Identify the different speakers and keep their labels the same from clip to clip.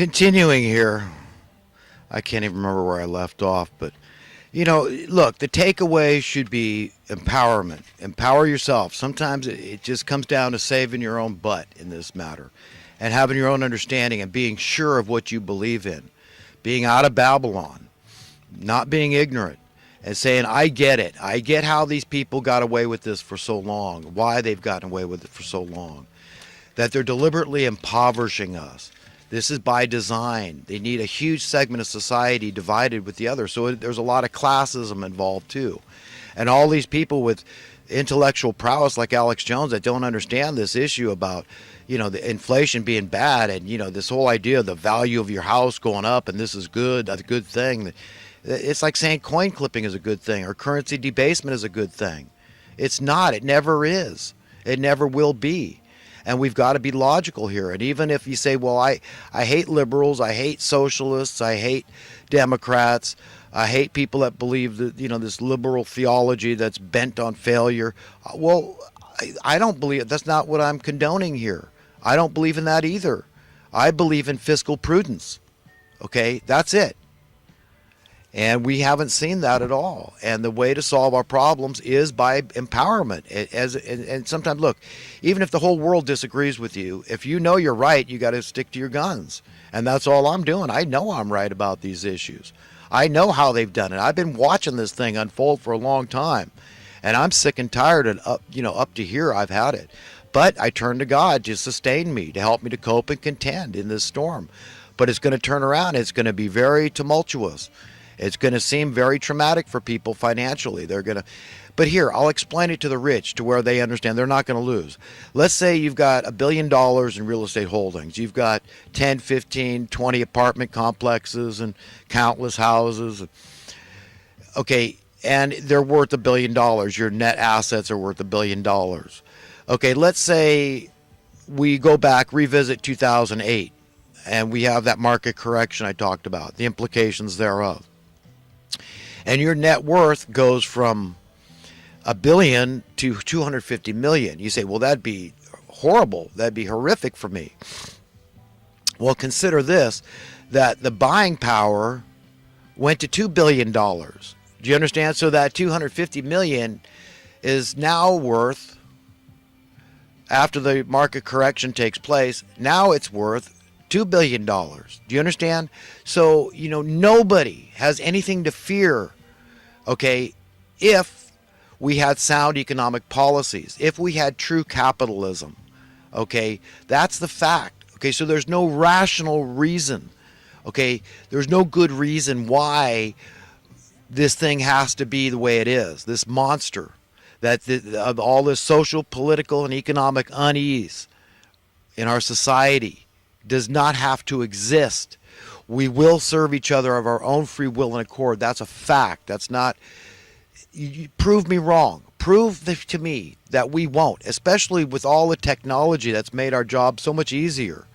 Speaker 1: Continuing here, I can't even remember where I left off, but look, the takeaway should be empowerment. Empower yourself. Sometimes it just comes down to saving your own butt in this matter and having your own understanding and being sure of what you believe in, being out of Babylon, not being ignorant, and saying, I get it. I get how these people got away with this for so long, why they've gotten away with it for so long, that they're deliberately impoverishing us. This is by design. They need a huge segment of society divided with the other. So there's a lot of classism involved too. And all these people with intellectual prowess like Alex Jones that don't understand this issue about, the inflation being bad and, this whole idea of the value of your house going up and this is good, that's a good thing. It's like saying coin clipping is a good thing or currency debasement is a good thing. It's not. It never is. It never will be. And we've got to be logical here. And even if you say, well, I hate liberals, I hate socialists, I hate Democrats, I hate people that believe that, this liberal theology that's bent on failure. Well, I don't believe it. That's not what I'm condoning here. I don't believe in that either. I believe in fiscal prudence. Okay, that's it. And we haven't seen that at all. And the way to solve our problems is by empowerment. And sometimes, look, even if the whole world disagrees with you, if you know you're right, you got to stick to your guns. And that's all I'm doing. I know I'm right about these issues. I know how they've done it. I've been watching this thing unfold for a long time. And I'm sick and tired and up to here I've had it. But I turn to God to sustain me, to help me to cope and contend in this storm. But it's going to turn around. It's going to be very tumultuous. It's going to seem very traumatic for people financially. But here, I'll explain it to the rich to where they understand they're not going to lose. Let's say you've got $1 billion in real estate holdings. You've got 10, 15, 20 apartment complexes and countless houses. Okay, and they're worth $1 billion. Your net assets are worth $1 billion. Okay, let's say we go back, revisit 2008, and we have that market correction I talked about, the implications thereof. And your net worth goes from $1 billion to $250 million. You say, well, that'd be horrible. That'd be horrific for me. Well, consider this, that the buying power went to $2 billion. Do you understand? So that $250 million is now worth, after the market correction takes place, now it's worth $2 billion. Do you understand? So, nobody has anything to fear, okay, if we had sound economic policies, if we had true capitalism, okay, that's the fact. Okay, so there's no rational reason, okay, there's no good reason why this thing has to be the way it is, this monster, that of all this social, political, and economic unease in our society does not have to exist. We will serve each other of our own free will and accord. That's a fact. That's not, you prove me wrong. Prove to me that we won't, especially with all the technology that's made our job so much easier.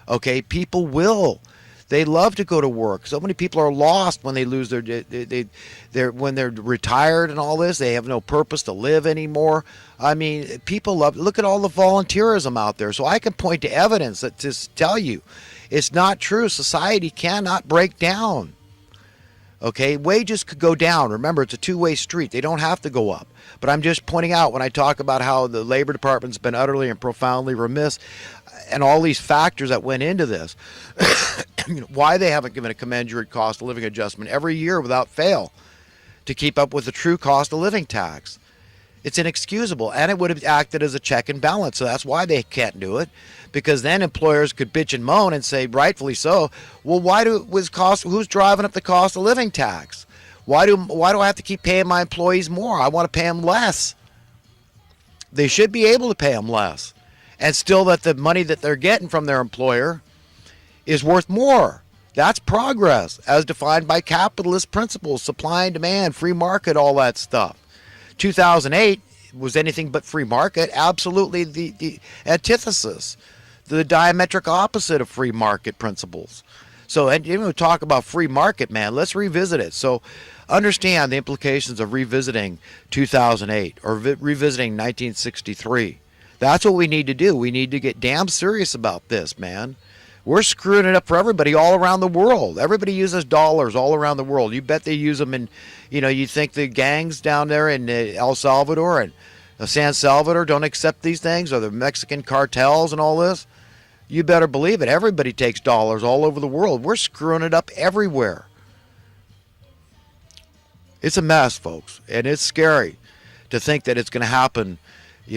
Speaker 1: Okay, people will. They love to go to work. So many people are lost when they lose when they're retired and all this. They have no purpose to live anymore. I mean, people love. Look at all the volunteerism out there. So I can point to evidence that just tell you, it's not true. Society cannot break down. Okay, wages could go down. Remember, it's a two-way street. They don't have to go up. But I'm just pointing out when I talk about how the Labor Department's been utterly and profoundly remiss and all these factors that went into this, why they haven't given a commensurate cost of living adjustment every year without fail to keep up with the true cost of living tax. It's inexcusable, and it would have acted as a check and balance. So that's why they can't do it, because then employers could bitch and moan and say, rightfully so, well, who's driving up the cost of living tax? Why do I have to keep paying my employees more? I want to pay them less. They should be able to pay them less, and still that the money that they're getting from their employer is worth more. That's progress, as defined by capitalist principles, supply and demand, free market, all that stuff. 2008 was anything but free market, absolutely the antithesis, the diametric opposite of free market principles. So, and you talk about free market, man, let's revisit it. So understand the implications of revisiting 2008 or revisiting 1963. That's what we need to do. We need to get damn serious about this, man. We're screwing it up for everybody all around the world. Everybody uses dollars all around the world. You bet they use them in, you think the gangs down there in El Salvador and San Salvador don't accept these things, or the Mexican cartels and all this? You better believe it. Everybody takes dollars all over the world. We're screwing it up everywhere. It's a mess, folks, and it's scary to think that it's going to happen,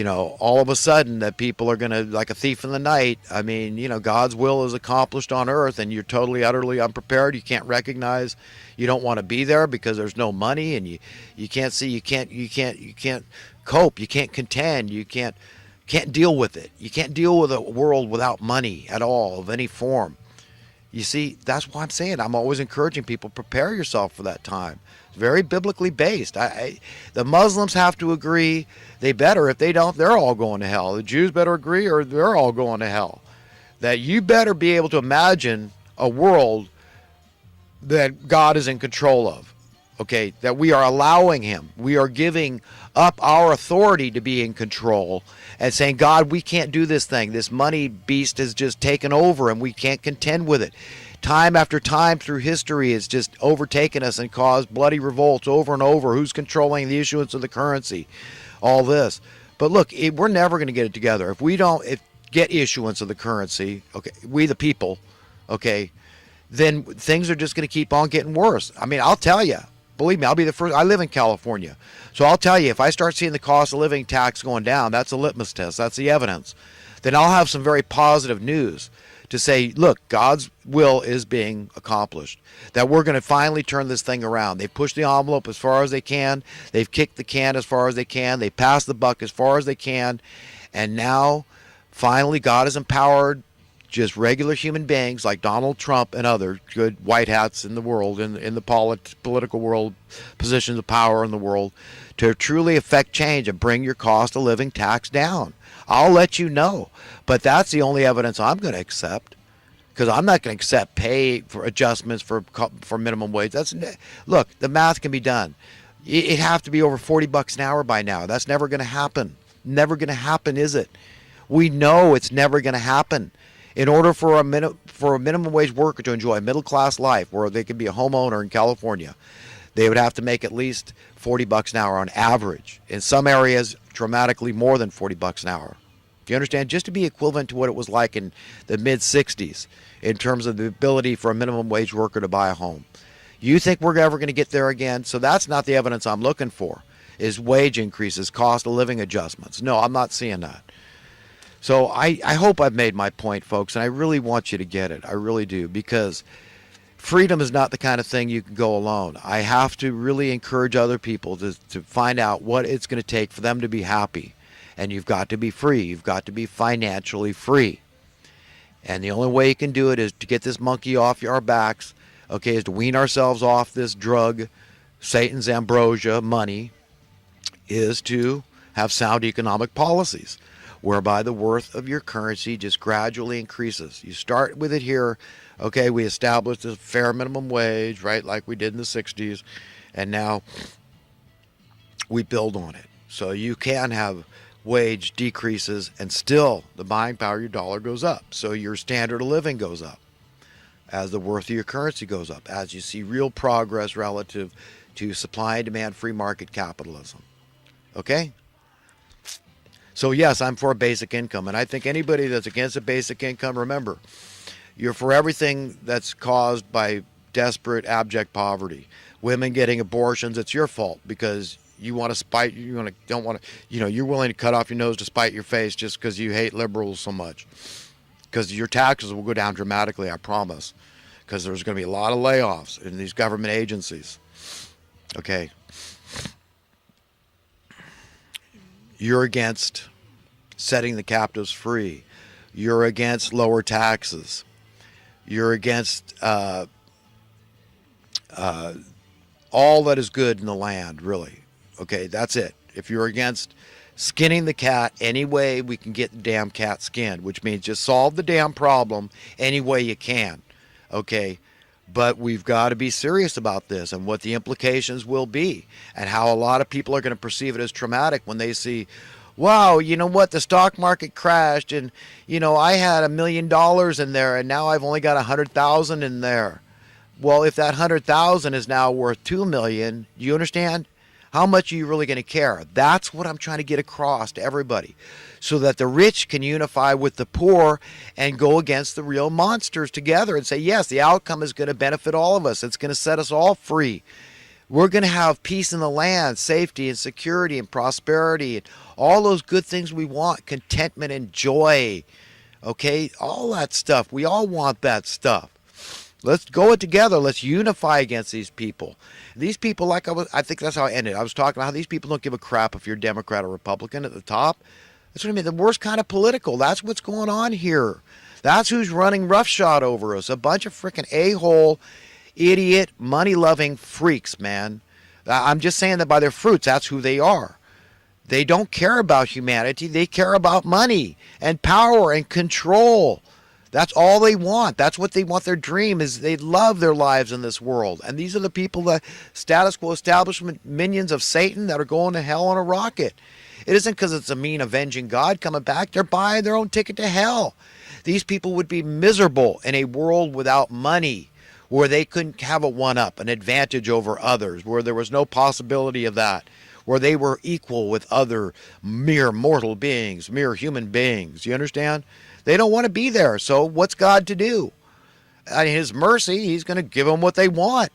Speaker 1: all of a sudden, that people are going to, like a thief in the night. I mean, God's will is accomplished on earth, and you're totally, utterly unprepared. You can't recognize, you don't want to be there because there's no money, and you can't see, you can't cope, you can't contend, you can't deal with it. You can't deal with a world without money at all, of any form. You see, that's why I'm saying, I'm always encouraging people, prepare yourself for that time. It's very biblically based. The Muslims have to agree. They better. If they don't, they're all going to hell. The Jews better agree, or they're all going to hell. That you better be able to imagine a world that God is in control of. Okay, that we are allowing him. We are giving up our authority to be in control and saying, God, we can't do this thing. This money beast has just taken over and we can't contend with it. Time after time through history, it's just overtaken us and caused bloody revolts over and over. Who's controlling the issuance of the currency? All this. But look, we're never going to get it together. If we don't get issuance of the currency, okay, we the people, okay, then things are just going to keep on getting worse. I mean, I'll tell you. Believe me, I'll be the first. I live in California. So I'll tell you, if I start seeing the cost of living tax going down, that's a litmus test. That's the evidence. Then I'll have some very positive news to say, look, God's will is being accomplished. That we're going to finally turn this thing around. They've pushed the envelope as far as they can. They've kicked the can as far as they can. They passed the buck as far as they can. And now, finally, God is empowered just regular human beings like Donald Trump and other good white hats in the world, in the political world, positions of power in the world, to truly affect change and bring your cost of living tax down. I'll let you know. But that's the only evidence I'm going to accept, because I'm not going to accept pay for adjustments for minimum wage. Look, the math can be done. It'd have to be over $40 an hour by now. That's never going to happen. Never going to happen, is it? We know it's never going to happen. In order for a minimum wage worker to enjoy a middle-class life where they could be a homeowner in California, they would have to make at least $40 an hour on average. In some areas, dramatically more than $40 an hour. Do you understand? Just to be equivalent to what it was like in the mid-'60s in terms of the ability for a minimum wage worker to buy a home. You think we're ever going to get there again? So that's not the evidence I'm looking for, is wage increases, cost of living adjustments. No, I'm not seeing that. So I hope I've made my point, folks, and I really want you to get it. I really do, because freedom is not the kind of thing you can go alone. I have to really encourage other people to find out what it's going to take for them to be happy. And you've got to be free. You've got to be financially free. And the only way you can do it is to get this monkey off our backs, okay, is to wean ourselves off this drug, Satan's ambrosia, money, is to have sound economic policies, whereby the worth of your currency just gradually increases. You start with it here. Okay, we established a fair minimum wage, right, like we did in the 60s, and now we build on it. So you can have wage decreases and still the buying power of your dollar goes up. So your standard of living goes up as the worth of your currency goes up, as you see real progress relative to supply and demand free market capitalism. Okay? So yes, I'm for a basic income, and I think anybody that's against a basic income, remember, you're for everything that's caused by desperate, abject poverty. Women getting abortions, it's your fault, because you want to spite, don't want to, you're willing to cut off your nose to spite your face just because you hate liberals so much. Because your taxes will go down dramatically, I promise. Because there's going to be a lot of layoffs in these government agencies. Okay. You're against setting the captives free. You're against lower taxes. You're against all that is good in the land, really. Okay, that's it. If you're against skinning the cat any way we can get the damn cat skinned, which means just solve the damn problem any way you can. Okay, but we've got to be serious about this and what the implications will be, and how a lot of people are going to perceive it as traumatic when they see, wow, you know what? The stock market crashed, and I had $1 million in there, and now I've only got 100,000 in there. Well, if that 100,000 is now worth 2 million, do you understand? How much are you really going to care? That's what I'm trying to get across to everybody, so that the rich can unify with the poor and go against the real monsters together and say, yes, the outcome is going to benefit all of us. It's going to set us all free. We're going to have peace in the land, safety and security and prosperity, and all those good things we want, contentment and joy. Okay, all that stuff. We all want that stuff. Let's go it together. Let's unify against these people. These people, I think that's how I ended. I was talking about how these people don't give a crap if you're Democrat or Republican at the top. That's what I mean. The worst kind of political. That's what's going on here. That's who's running roughshod over us. A bunch of freaking a-hole, idiot, money-loving freaks, man. I'm just saying that by their fruits, that's who they are. They don't care about humanity. They care about money and power and control. That's all they want. That's what they want. Their dream is they love their lives in this world. And these are the people, the status quo establishment minions of Satan, that are going to hell on a rocket. It isn't because it's a mean, avenging God coming back. They're buying their own ticket to hell. These people would be miserable in a world without money, where they couldn't have a one-up, an advantage over others, where there was no possibility of that, where they were equal with other mere mortal beings, mere human beings. You understand? They don't want to be there. So what's God to do? In His mercy, He's going to give them what they want.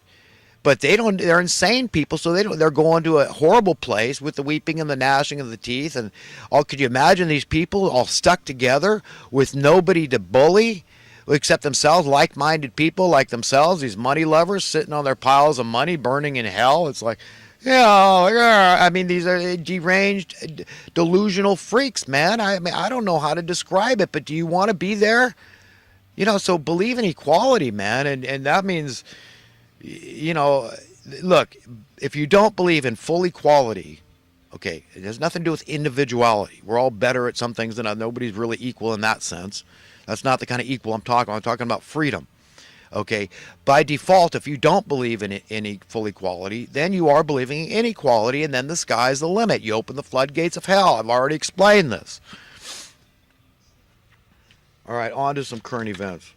Speaker 1: But they don't. They're insane people, so they don't. They're going to a horrible place with the weeping and the gnashing of the teeth. And could you imagine these people all stuck together with nobody to bully except themselves, like-minded people like themselves, these money lovers sitting on their piles of money, burning in hell? It's like, yeah. I mean, these are deranged, delusional freaks, man. I mean, I don't know how to describe it, but do you want to be there? So believe in equality, man, and that means, look, if you don't believe in full equality, okay, it has nothing to do with individuality. We're all better at some things than others. Nobody's really equal in that sense. That's not the kind of equal I'm talking about. I'm talking about freedom. Okay, by default, if you don't believe in any full equality, then you are believing in inequality, and then the sky's the limit. You open the floodgates of hell. I've already explained this. All right, on to some current events.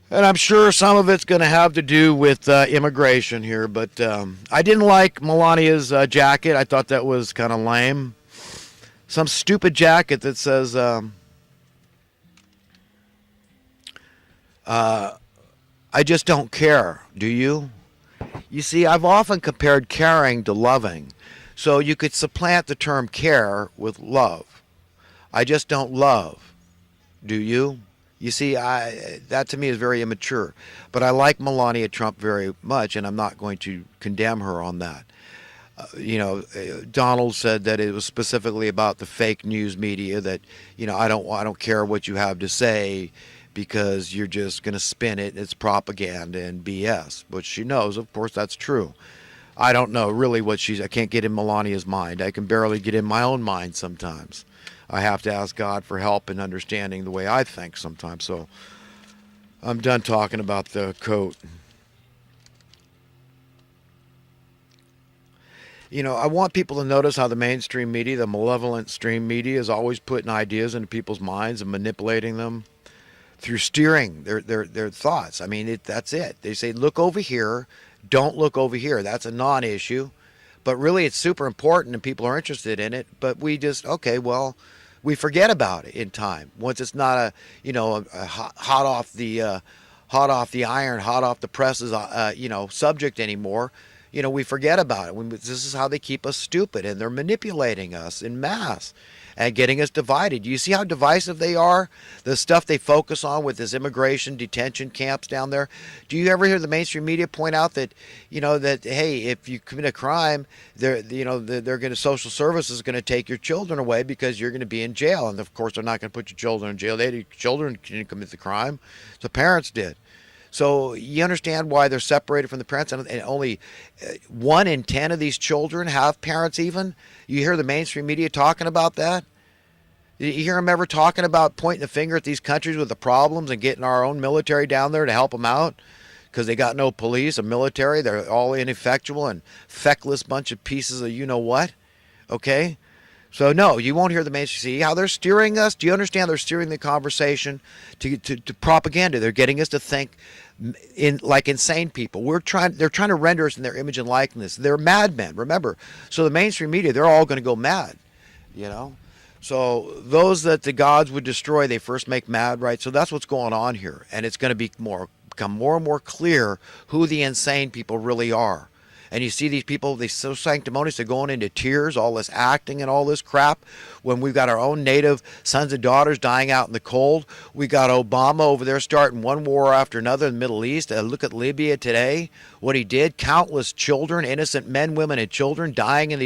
Speaker 1: And I'm sure some of it's going to have to do with immigration here, but I didn't like Melania's jacket. I thought that was kind of lame. Some stupid jacket that says... I just don't care. Do you? You see, I've often compared caring to loving. So you could supplant the term care with love. I just don't love. Do you? You see, that to me is very immature. But I like Melania Trump very much, and I'm not going to condemn her on that. Donald said that it was specifically about the fake news media, that, I don't care what you have to say, because you're just going to spin it. It's propaganda and BS, which she knows, of course, that's true. I don't know really I can't get in Melania's mind. I can barely get in my own mind sometimes. I have to ask God for help in understanding the way I think sometimes. So I'm done talking about the coat. I want people to notice how the mainstream media, the malevolent stream media, is always putting ideas into people's minds and manipulating them through steering their thoughts. I mean, that's it. They say, look over here, don't look over here. That's a non-issue. But really, it's super important and people are interested in it. But we just, we forget about it in time. Once it's not a hot off the iron, hot off the presses, subject anymore. We forget about it. This is how they keep us stupid, and they're manipulating us in mass and getting us divided. Do you see how divisive they are? The stuff they focus on with this immigration detention camps down there. Do you ever hear the mainstream media point out that, hey, if you commit a crime, social services is going to take your children away because you're going to be in jail. And of course, they're not going to put your children in jail. Children didn't commit the crime. The parents did. So you understand why they're separated from the parents, and only 1 in 10 of these children have parents even? You hear the mainstream media talking about that? You hear them ever talking about pointing the finger at these countries with the problems and getting our own military down there to help them out? Because they got no police or military. They're all ineffectual and feckless bunch of pieces of you-know-what. Okay? So no, you won't hear the mainstream. See how they're steering us? Do you understand? They're steering the conversation to propaganda. They're getting us to think in like insane people. They're trying to render us in their image and likeness. They're madmen. Remember, so the mainstream media, they're all going to go mad. You know, so those that the gods would destroy, they first make mad, right? So that's what's going on here, and it's going to become more and more clear who the insane people really are. And you see these people, they're so sanctimonious, they're going into tears, all this acting and all this crap. When we've got our own native sons and daughters dying out in the cold, we got Obama over there starting one war after another in the Middle East. Look at Libya today, what he did. Countless children, innocent men, women, and children dying in these